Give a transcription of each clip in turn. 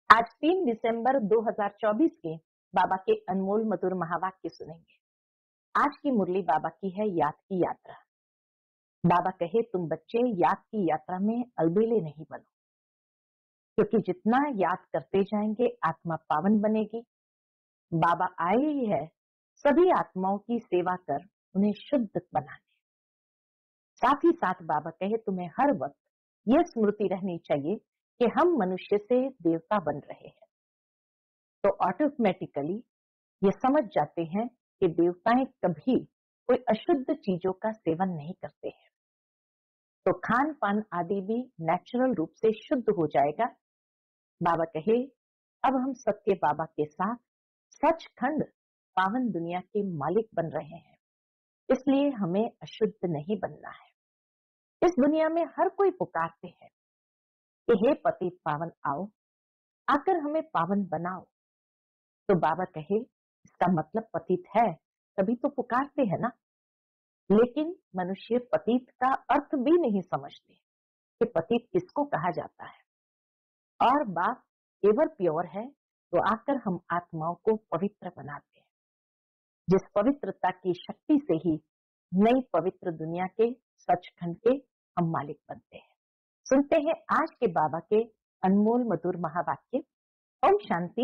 आज 3 दिसंबर 2024 के बाबा के अनमोल मधुर महावाक्य सुनेंगे। आज की मुरली बाबा की है याद की यात्रा। बाबा कहे तुम बच्चे याद की यात्रा में अलबेले नहीं बनो, क्योंकि जितना याद करते जाएंगे आत्मा पावन बनेगी। बाबा आए ही है सभी आत्माओं की सेवा कर उन्हें शुद्ध बनाने। साथ ही साथ बाबा कहे तुम्हें हर वक्त यह स्मृति रहनी चाहिए कि हम मनुष्य से देवता बन रहे हैं, तो ऑटोमेटिकली ये समझ जाते हैं कि देवताएं कभी कोई अशुद्ध चीजों का सेवन नहीं करते हैं, तो खान पान आदि भी नेचुरल रूप से शुद्ध हो जाएगा। बाबा कहे अब हम सत्य बाबा के साथ सचखंड पावन दुनिया के मालिक बन रहे हैं, इसलिए हमें अशुद्ध नहीं बनना है। इस दुनिया में हर कोई पुकारते हैं कि हे पतित पावन आओ, आकर हमें पावन बनाओ। तो बाबा कहे इसका मतलब पतित है तभी तो पुकारते हैं ना। लेकिन मनुष्य पतित का अर्थ भी नहीं समझते कि पतित किसको कहा जाता है, और बात एवर प्योर है तो आकर हम आत्माओं को पवित्र बनाते हैं, जिस पवित्रता की शक्ति से ही नई पवित्र दुनिया के सचखंड के हम मालिक बनते हैं। सुनते हैं आज के बाबा के अनमोल मधुर महावाक्य। ओम शांति।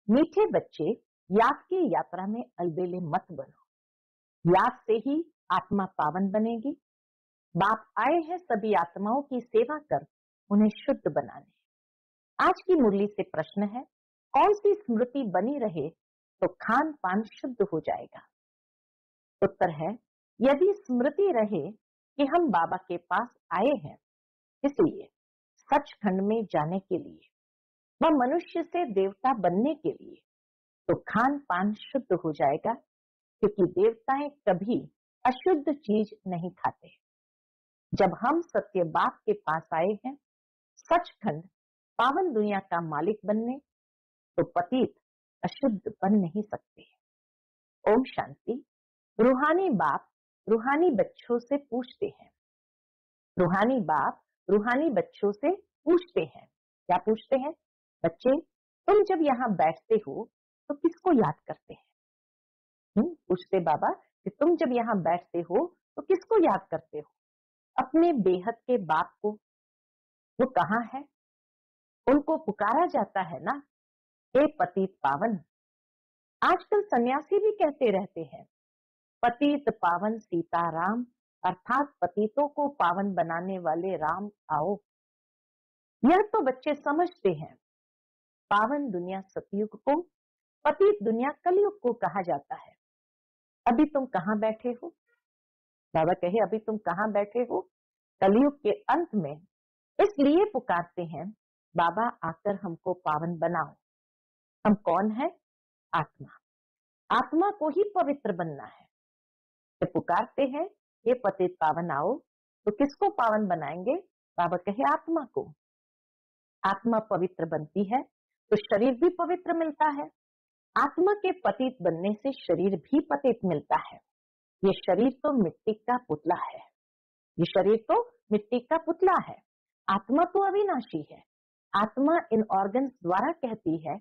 मीठे बच्चे, याद की यात्रा में अलबेले मत बनो, याद से ही आत्मा पावन बनेगी। बाप आए हैं सभी आत्माओं की सेवा कर उन्हें शुद्ध बनाने। आज की मुरली से प्रश्न है, कौन सी स्मृति बनी रहे तो खान पान शुद्ध हो जाएगा। उत्तर है, यदि स्मृति रहे कि हम बाबा के पास आए हैं इसलिए सचखंड में जाने के लिए व मनुष्य से देवता बनने के लिए, तो खान पान शुद्ध हो जाएगा, क्योंकि देवताएं कभी अशुद्ध चीज नहीं खाते। जब हम सत्य बाप के पास आए हैं सचखंड पावन दुनिया का मालिक बनने, तो पतित अशुद्ध बन नहीं सकते। ओम शांति। रूहानी बाप रूहानी बच्चों से पूछते हैं, रूहानी बाप रूहानी बच्चों से पूछते हैं, क्या पूछते हैं? बच्चे, तुम जब यहाँ बैठते हो तो किसको याद करते हैं? पूछते बाबा कि तुम जब यहाँ बैठते हो तो किसको याद करते हो? अपने बेहद के बाप को। वो कहाँ है? उनको पुकारा जाता है ना, हे पतित पावन। आजकल सन्यासी भी कहते रहते हैं, पतित पावन सीताराम, अर्थात पतितों को पावन बनाने वाले राम आओ। यह तो बच्चे समझते हैं। पावन दुनिया सतयुग को, पतित दुनिया कलयुग को कहा जाता है। अभी तुम कहाँ बैठे हो? बाबा कहे अभी तुम कहाँ बैठे हो? कलयुग के अंत में। इसलिए पुकारते हैं, बाबा आकर हमको पावन बनाओ। हम कौन है? आत्मा। आत्मा को ही पवित्र बनना है। तो पुकारते हैं, ये पतित पावन आओ, तो किसको पावन बनाएंगे? बाबा कहे आत्मा को। आत्मा पवित्र बनती है तो शरीर भी पवित्र मिलता है। आत्मा के पतित बनने से शरीर भी पतित मिलता है। ये शरीर तो मिट्टी का पुतला है, ये शरीर तो मिट्टी का पुतला है। आत्मा तो अविनाशी है। आत्मा इन ऑर्गन्स द्वारा कहती है,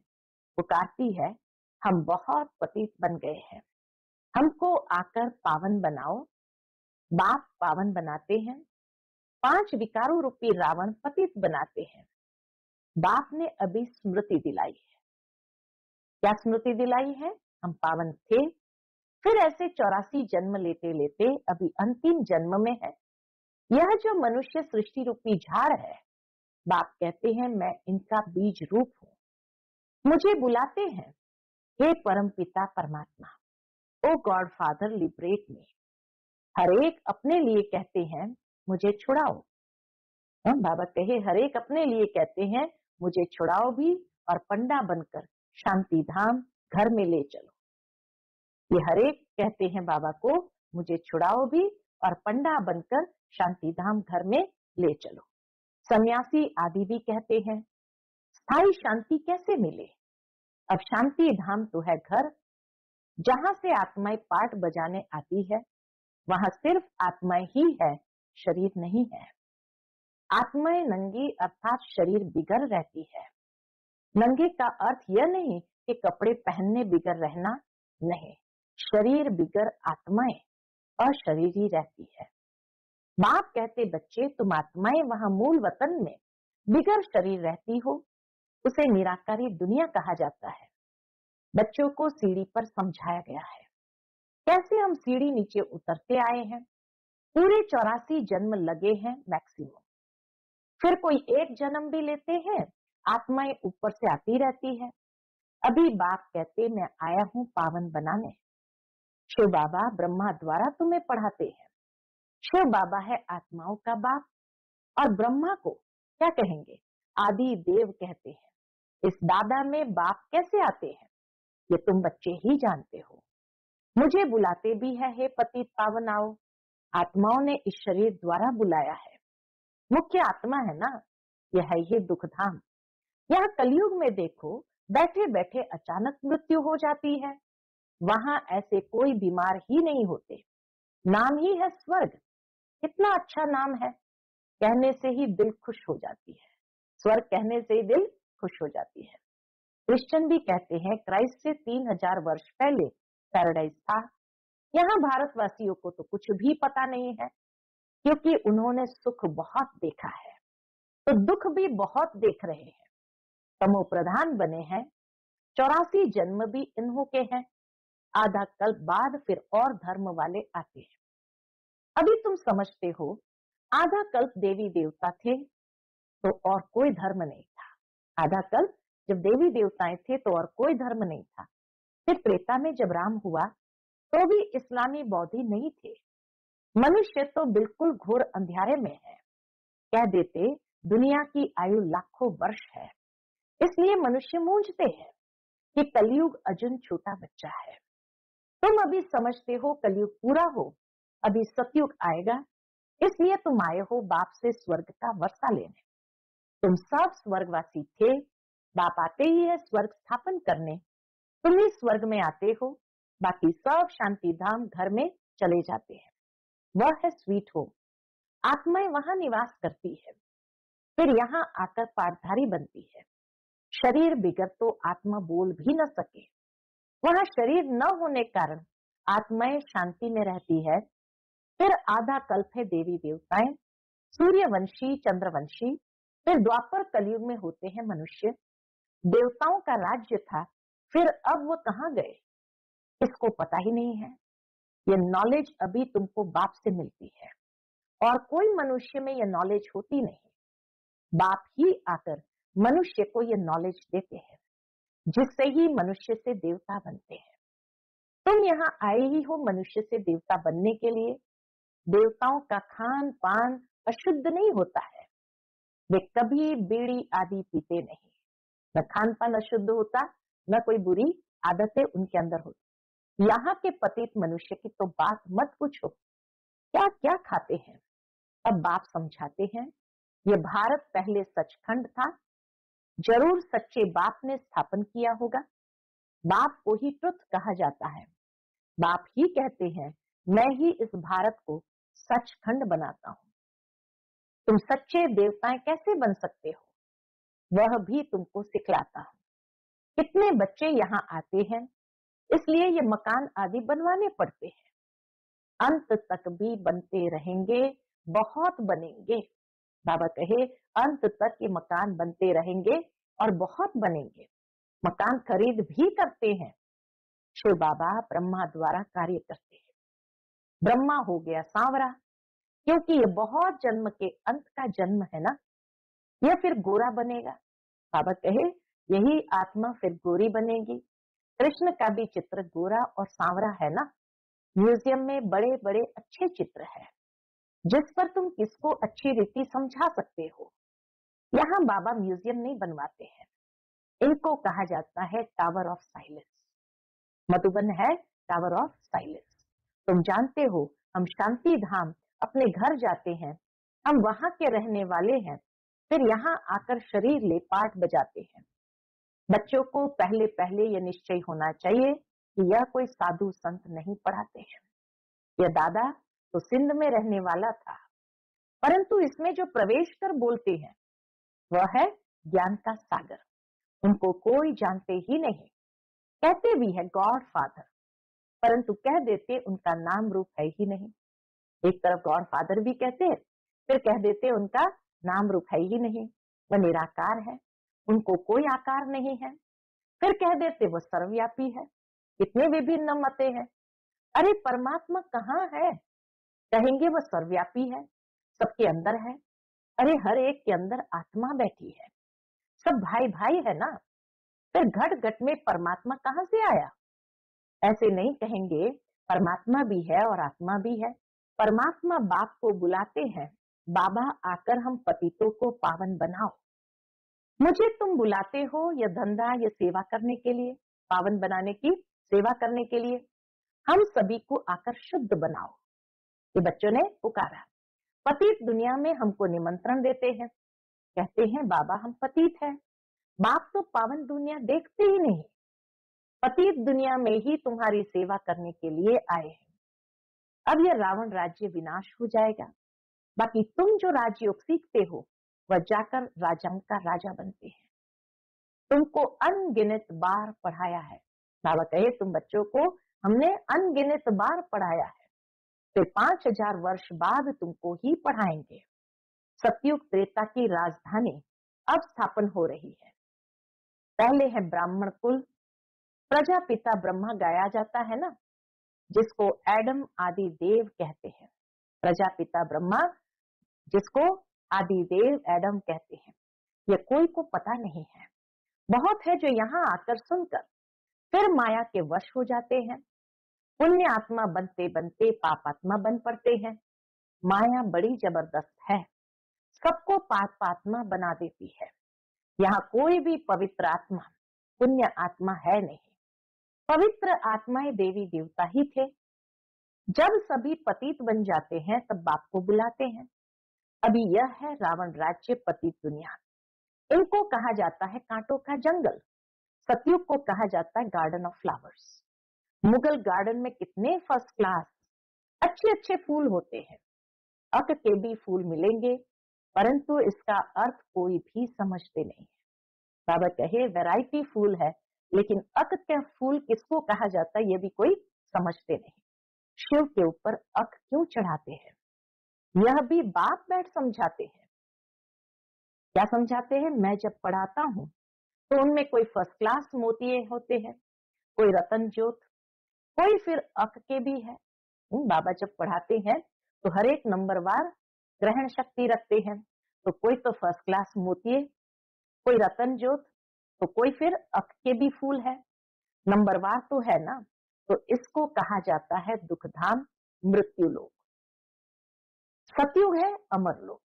पुकारती है, हम बहुत पतित बन गए हैं, हमको आकर पावन बनाओ। बाप पावन बनाते हैं, 5 विकारों रूपी रावण पतित बनाते हैं। बाप ने अभी स्मृति दिलाई है। क्या स्मृति दिलाई है? हम पावन थे, फिर ऐसे 84 जन्म लेते लेते अभी अंतिम जन्म में है। यह जो मनुष्य सृष्टि रूपी झाड़ है, बाप कहते हैं मैं इनका बीज रूप हूं। मुझे बुलाते हैं, हे परम पिता परमात्मा, ओ गॉड फादर लिबरेट मी। हर एक अपने लिए कहते हैं, मुझे छुड़ाओ। बाबा कहे हर एक अपने लिए कहते हैं, मुझे छुड़ाओ भी और पंडा बनकर शांति धाम घर में ले चलो। ये हर एक कहते हैं बाबा को, मुझे छुड़ाओ भी और पंडा बनकर शांति धाम घर में ले चलो। सन्यासी आदि भी कहते हैं, स्थायी शांति कैसे मिले? अब शांति धाम तो है घर, जहां से आत्माएं पाठ बजाने आती है। वहां सिर्फ आत्माएं ही है, शरीर नहीं है। आत्माएं नंगी अर्थात शरीर बिगड़ रहती है। नंगे का अर्थ यह नहीं कि कपड़े पहनने बिगर रहना, नहीं, शरीर बिगर आत्माएं अशरीरी रहती है। बाप कहते बच्चे तुम आत्माएं वहां मूल वतन में बिगर शरीर रहती हो, उसे निराकारी दुनिया कहा जाता है। बच्चों को सीढ़ी पर समझाया गया है कैसे हम सीढ़ी नीचे उतरते आए हैं। पूरे 84 जन्म लगे हैं मैक्सिमम, फिर कोई एक जन्म भी लेते हैं, आत्माएं ऊपर से आती रहती है। अभी बाप कहते मैं आया हूं पावन बनाने। शिव बाबा ब्रह्मा द्वारा तुम्हें पढ़ाते हैं। शिव बाबा है आत्माओं का बाप, और ब्रह्मा को क्या कहेंगे, आदि देव कहते हैं। इस दादा में बाप कैसे आते हैं ये तुम बच्चे ही जानते हो। मुझे बुलाते भी है हे पतित पावन आओ। आत्माओं ने इस शरीर द्वारा बुलाया है। मुख्य आत्मा है ना, यह है ये दुख धाम। यहाँ कलयुग में देखो, बैठे बैठे अचानक मृत्यु हो जाती है। वहां ऐसे कोई बीमार ही नहीं होते। नाम ही है स्वर्ग। कितना अच्छा नाम है, कहने से ही दिल खुश हो जाती है। स्वर्ग कहने से ही दिल खुश हो जाती है। क्रिश्चियन भी कहते हैं क्राइस्ट से 3000 वर्ष पहले पैराडाइज था। यहाँ भारतवासियों को तो कुछ भी पता नहीं है, क्योंकि उन्होंने सुख बहुत देखा है, तो दुख भी बहुत देख रहे हैं। तमो प्रधान बने हैं, 84 जन्म भी इन्हों के हैं। आधा कल्प बाद फिर और धर्म वाले आते हैं। अभी तुम समझते हो, आधा कल्प देवी देवता थे तो और कोई धर्म नहीं था। आधा कल्प जब देवी देवताएं थे तो और कोई धर्म नहीं था। फिर त्रेता में जब राम हुआ तो भी इस्लामी बौद्धि नहीं थे। मनुष्य तो बिल्कुल घोर अंधेरे में है। कह देते दुनिया की आयु लाखों वर्ष है, इसलिए मनुष्य मूंझते हैं कि कलयुग अर्जुन छोटा बच्चा है। तुम अभी समझते हो कलयुग पूरा हो, अभी सतयुग आएगा, इसलिए तुम आए हो बाप से स्वर्ग का वर्षा लेने। तुम सब स्वर्गवासी थे, बाप आते ही है स्वर्ग स्थापन करने। तुम ही स्वर्ग में आते हो, बाकी सब शांति धाम घर में चले जाते हैं। वह है स्वीट होम। आत्माएं वहां निवास करती है, फिर यहाँ आकर पाठधारी बनती है। शरीर बिगर तो आत्मा बोल भी न सके। वहां शरीर न होने कारण आत्माएं शांति में रहती है। फिर आधा कल्प है देवी देवताएं, सूर्यवंशी चंद्रवंशी। फिर द्वापर कलयुग में होते हैं मनुष्य। देवताओं का राज्य था, फिर अब वो कहाँ गए इसको पता ही नहीं है। ये नॉलेज अभी तुमको बाप से मिलती है, और कोई मनुष्य में ये नॉलेज होती नहीं। बाप ही आकर मनुष्य को ये नॉलेज देते हैं, जिससे ही मनुष्य से देवता बनते हैं। तुम यहाँ आए ही हो मनुष्य से देवता बनने के लिए। देवताओं का खान पान अशुद्ध नहीं होता है, वे कभी बीड़ी आदि पीते नहीं। न खान पान अशुद्ध होता, न कोई बुरी आदतें उनके अंदर होती। यहाँ के पतित मनुष्य की तो बात मत पूछो, क्या क्या खाते हैं। अब बाप समझाते हैं, ये भारत पहले सचखंड था, जरूर सच्चे बाप ने स्थापन किया होगा। बाप को ही ट्रुथ कहा जाता है। बाप ही कहते हैं मैं ही इस भारत को सचखंड बनाता हूँ। तुम सच्चे देवताएं कैसे बन सकते हो, वह भी तुमको सिखलाता हूँ। कितने बच्चे यहाँ आते हैं, इसलिए ये मकान आदि बनवाने पड़ते हैं। अंत तक भी बनते रहेंगे, बहुत बनेंगे। बाबा कहे अंत तक ये मकान बनते रहेंगे और बहुत बनेंगे। मकान खरीद भी करते हैं। शिव बाबा ब्रह्मा द्वारा कार्य करते हैं। ब्रह्मा हो गया सांवरा, क्योंकि ये बहुत जन्म के अंत का जन्म है ना। यह फिर गोरा बनेगा। बाबा कहे यही आत्मा फिर गोरी बनेगी। कृष्ण का भी चित्र गोरा और सांवरा है ना। म्यूजियम में बड़े बड़े अच्छे चित्र है, जिस पर तुम किसको अच्छी रीति समझा सकते हो। यहाँ बाबा म्यूजियम नहीं बनवाते हैं, इनको कहा जाता है टावर ऑफ साइलेंस। मधुबन है टावर ऑफ साइलेंस। तुम जानते हो हम शांति धाम अपने घर जाते हैं, हम वहां के रहने वाले हैं, फिर यहाँ आकर शरीर ले पाठ बजाते हैं। बच्चों को पहले पहले यह निश्चय होना चाहिए कि यह कोई साधु संत नहीं पढ़ाते हैं। यह दादा तो सिंध में रहने वाला था, परंतु इसमें जो प्रवेश कर बोलते हैं वह है ज्ञान का सागर। उन उनको कोई जानते ही नहीं, कहते भी है गॉड फादर, परंतु कह देते उनका नाम रूप है ही नहीं। एक तरफ गॉड फादर भी कहते हैं, फिर कह देते उनका नाम रूप है ही नहीं, वह निराकार है, उनको कोई आकार नहीं है। फिर कह देते वो सर्वव्यापी है। कितने विभिन्न मते हैं। अरे परमात्मा कहाँ है? कहेंगे वो सर्वव्यापी है, सबके अंदर है। अरे हर एक के अंदर आत्मा बैठी है, सब भाई भाई है ना। फिर घट घट में परमात्मा कहाँ से आया? ऐसे नहीं कहेंगे, परमात्मा भी है और आत्मा भी है। परमात्मा बाप को बुलाते हैं, बाबा आकर हम पतितों को पावन बनाओ। मुझे तुम बुलाते हो यह धंधा, यह सेवा करने के लिए, पावन बनाने की सेवा करने के लिए। हम सभी को आकर शुद्ध बनाओ, ये बच्चों ने पुकारा। पतित दुनिया में हमको निमंत्रण देते हैं, कहते हैं बाबा हम पतित हैं। बाप तो पावन दुनिया देखते ही नहीं, पतित दुनिया में ही तुम्हारी सेवा करने के लिए आए हैं। अब यह रावण राज्य विनाश हो जाएगा, बाकी तुम जो राजयोग सीखते हो वह जाकर राजाओं का राजा बनते हैं। तुमको अनगिनत बार पढ़ाया है, बाबा कहे तुम बच्चों को हमने अनगिनत बार पढ़ाया है, फिर 5000 वर्ष बाद तुमको ही पढ़ाएंगे। सतयुग त्रेता की राजधानी अब स्थापन हो रही है। पहले है ब्राह्मण कुल, प्रजापिता ब्रह्मा गाया जाता है ना, जिसको एडम आदि देव कहते हैं। प्रजापिता ब्रह्मा जिसको आदि देव एडम कहते हैं, यह कोई को पता नहीं है। बहुत है जो यहाँ आकर सुनकर फिर माया के वश हो जाते हैं। पुण्य आत्मा बनते बनते पाप आत्मा बन पड़ते हैं। माया बड़ी जबरदस्त है, सबको पापात्मा बना देती है। यहाँ कोई भी पवित्र आत्मा पुण्य आत्मा है नहीं। पवित्र आत्माएं देवी देवता ही थे। जब सभी पतित बन जाते हैं तब बाप को बुलाते हैं। अभी यह है रावण राज्य पतित दुनिया। इनको कहा जाता है कांटों का जंगल। सतयुग को कहा जाता है garden of flowers. Mughal garden में कितने फर्स्ट क्लास अच्छे अच्छे फूल होते हैं। अक के भी फूल मिलेंगे, परंतु इसका अर्थ कोई भी समझते नहीं है। बाबा कहे वैरायटी फूल है, लेकिन अक का फूल किसको कहा जाता है ये भी कोई समझते नहीं। शिव के ऊपर अक क्यों चढ़ाते हैं, यह भी बाप बैठ समझाते हैं। क्या समझाते हैं? मैं जब पढ़ाता हूँ तो उनमें कोई फर्स्ट क्लास मोतिये होते हैं, कोई रतन ज्योत, कोई फिर अक के भी है। बाबा जब पढ़ाते हैं तो हर एक नंबरवार ग्रहण शक्ति रखते हैं, तो कोई तो फर्स्ट क्लास मोतिये, कोई रतन ज्योत, तो कोई फिर अक के भी फूल है। नंबरवार तो है ना, तो इसको कहा जाता है दुखधाम मृत्यु लोक। सतयुग है अमर लोक।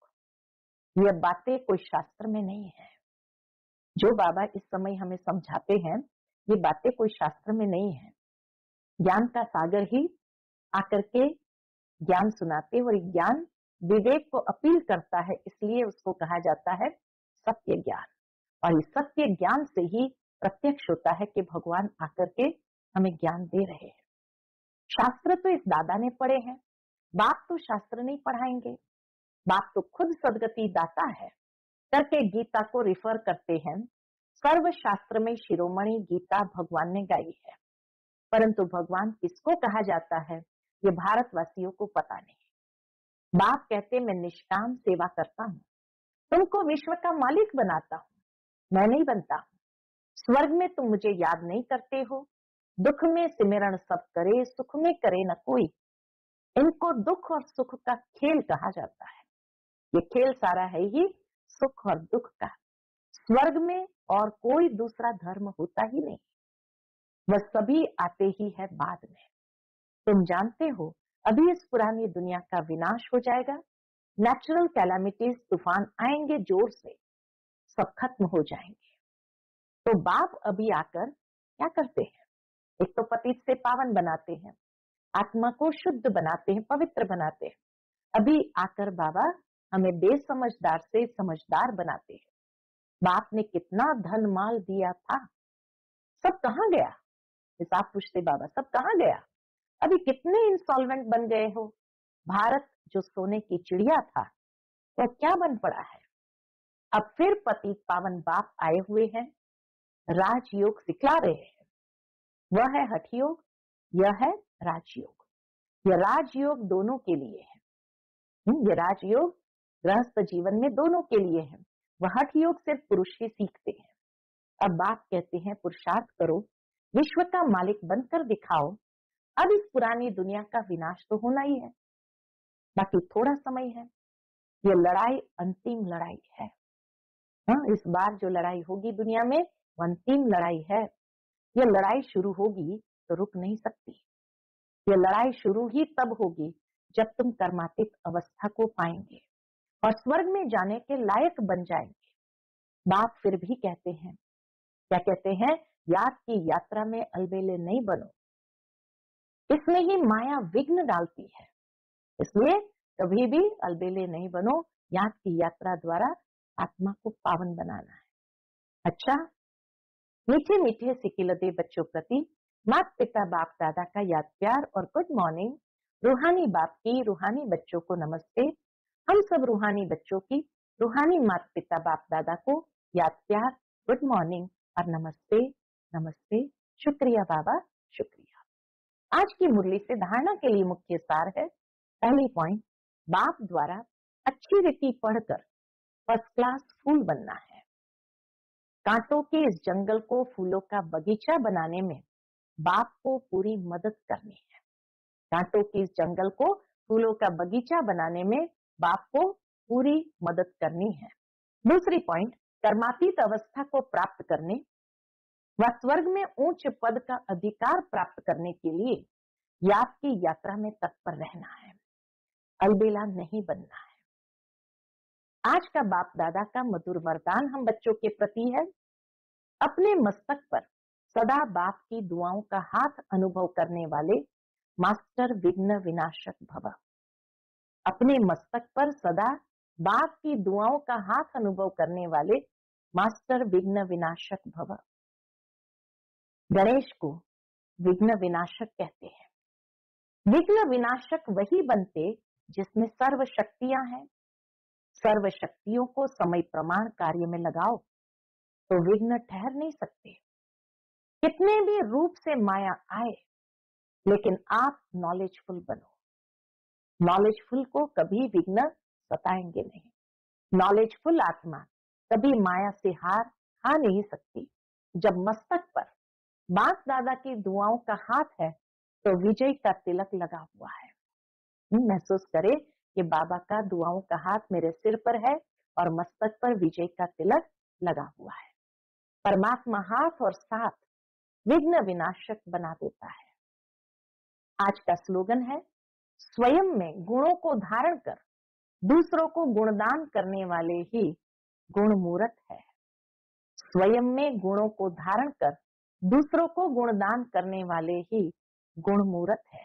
यह बातें कोई शास्त्र में नहीं है। जो बाबा इस समय हमें समझाते हैं ये बातें कोई शास्त्र में नहीं है। ज्ञान का सागर ही आकर के ज्ञान सुनाते, और ज्ञान विवेक को अपील करता है, इसलिए उसको कहा जाता है सत्य ज्ञान। और इस सत्य ज्ञान से ही प्रत्यक्ष होता है कि भगवान आकर के हमें ज्ञान दे रहे हैं। शास्त्र तो इस दादा ने पढ़े हैं, बाप तो शास्त्र नहीं पढ़ाएंगे। बाप तो खुद सदगति दाता है, करके गीता को रिफर करते हैं। सर्व शास्त्र में शिरोमणि गीता भगवान ने गाई है, परंतु भगवान किसको कहा जाता है ये भारतवासियों को पता नहीं। बाप कहते मैं निष्काम सेवा करता हूँ, तुमको विश्व का मालिक बनाता हूँ, मैं नहीं बनता हूँ। स्वर्ग में तुम मुझे याद नहीं करते हो, दुख में सिमरण सब करे, सुख में करे न कोई। इनको दुख और सुख का खेल कहा जाता है। ये खेल सारा है ही सुख और दुख का। स्वर्ग में और कोई दूसरा धर्म होता ही नहीं, वह सभी आते ही है बाद में। तुम जानते हो अभी इस पुरानी दुनिया का विनाश हो जाएगा, नेचुरल कैलामिटीज तूफान आएंगे जोर से, सब खत्म हो जाएंगे। तो बाप अभी आकर क्या करते हैं? एक तो पतित से पावन बनाते हैं, आत्मा को शुद्ध बनाते हैं, पवित्र बनाते हैं। अभी आकर बाबा हमें बेसमझदार से समझदार बनाते हैं। बाप ने कितना धन माल दिया था, सब कहाँ गया? हिसाब पूछते बाबा, सब कहाँ गया? अभी कितने इंस्टॉलमेंट बन गए हो? भारत जो सोने की चिड़िया था वह क्या बन पड़ा है? अब फिर पतित पावन बाप आए हुए हैं, राजयोग सिखला रहे हैं। वह है हठ योग, यह है राजयोग। यह राजयोग दोनों के लिए है। ये राजयोग गृहस्थ जीवन में दोनों के लिए है। वह हठ योग सिर्फ पुरुष ही सीखते हैं। अब बाप कहते हैं पुरुषार्थ करो, विश्व का मालिक बनकर दिखाओ। अब इस पुरानी दुनिया का विनाश तो होना ही है, बाकी थोड़ा समय है। ये लड़ाई अंतिम लड़ाई है। हाँ, इस बार जो लड़ाई होगी दुनिया में वो अंतिम लड़ाई है। ये लड़ाई शुरू होगी तो रुक नहीं सकती। ये लड़ाई शुरू ही तब होगी जब तुम कर्मातीत अवस्था को पाएंगे और स्वर्ग में जाने के लायक बन जाएंगे। बाप फिर भी कहते हैं, क्या कहते हैं? याद की यात्रा में अलबेले नहीं बनो। इसमें ही माया विघ्न डालती है, इसलिए कभी भी अलबेले नहीं बनो। याद की यात्रा द्वारा आत्मा को पावन बनाना है। अच्छा, मीठे मीठे सिकिलते बच्चों प्रति माता पिता बाप दादा का याद प्यार और गुड मॉर्निंग। रूहानी बाप की रूहानी बच्चों को नमस्ते। हम सब रूहानी बच्चों की रूहानी माता पिता बाप दादा को याद प्यार, गुड मॉर्निंग और नमस्ते। नमस्ते, शुक्रिया बाबा, शुक्रिया। आज की मुरली से धारणा के लिए मुख्य सार है। पहली पॉइंट, बाप द्वारा अच्छी रीति पढ़कर फर्स्ट क्लास फूल बनना है। कांटों के इस जंगल को फूलों का बगीचा बनाने में बाप को पूरी मदद करनी है। कांटों के इस जंगल को फूलों का बगीचा बनाने में बाप को पूरी मदद करनी है। दूसरी पॉइंट, कर्मातीत अवस्था को प्राप्त करने व स्वर्ग में उच्च पद का अधिकार प्राप्त करने के लिए याद की यात्रा में तत्पर रहना है, अलबेला नहीं बनना है। आज का बाप दादा का मधुर वरदान हम बच्चों के प्रति है, अपने मस्तक पर सदा बाप की दुआओं का हाथ अनुभव करने वाले मास्टर विघ्न विनाशक भव। अपने मस्तक पर सदा बाप की दुआओं का हाथ अनुभव करने वाले मास्टर विघ्न विनाशक भव। गणेश को विघ्न विनाशक कहते हैं। विघ्न विनाशक वही बनते जिसमें सर्व शक्तियां हैं। सर्व शक्तियों को समय प्रमाण कार्य में लगाओ तो विघ्न ठहर नहीं सकते। कितने भी रूप से माया आए, लेकिन आप नॉलेजफुल बनो। नॉलेजफुल को कभी विघ्न सताएंगे नहीं। नॉलेजफुल आत्मा कभी माया से हार खा नहीं सकती। जब मस्तक पर बाप दादा की दुआओं का हाथ है तो विजय का तिलक लगा हुआ है। महसूस करें कि बाबा का दुआओं का हाथ मेरे सिर पर है और मस्तक पर विजय का तिलक लगा हुआ है। परमात्मा हाथ और साथ विघ्न विनाशक बना देता है। आज का स्लोगन है, स्वयं में गुणों को धारण कर दूसरों को गुणदान करने वाले ही गुणमूर्त है। स्वयं में गुणों को धारण कर दूसरों को गुणदान करने वाले ही गुणमूर्त है।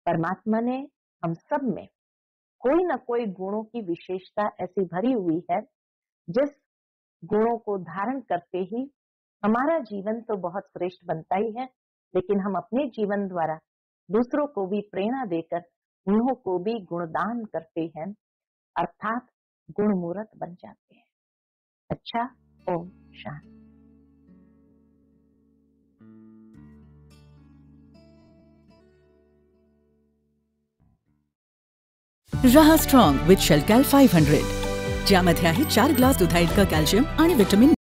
परमात्मा ने हम सब में कोई न कोई गुणों की विशेषता ऐसी भरी हुई है, जिस गुणों को धारण करते ही हमारा जीवन तो बहुत श्रेष्ठ बनता ही है, लेकिन हम अपने जीवन द्वारा दूसरों को भी प्रेरणा देकर उन्हों को भी गुणदान करते हैं, अर्थात गुणमूर्त बन जाते हैं। अच्छा, ओम शांति। रहा स्ट्रॉंग विथ शेलकॅल 500 ज्यामध्ये आहे 4 ग्लास दुधाइतकं कॅल्शियम आणि व्हिटॅमिन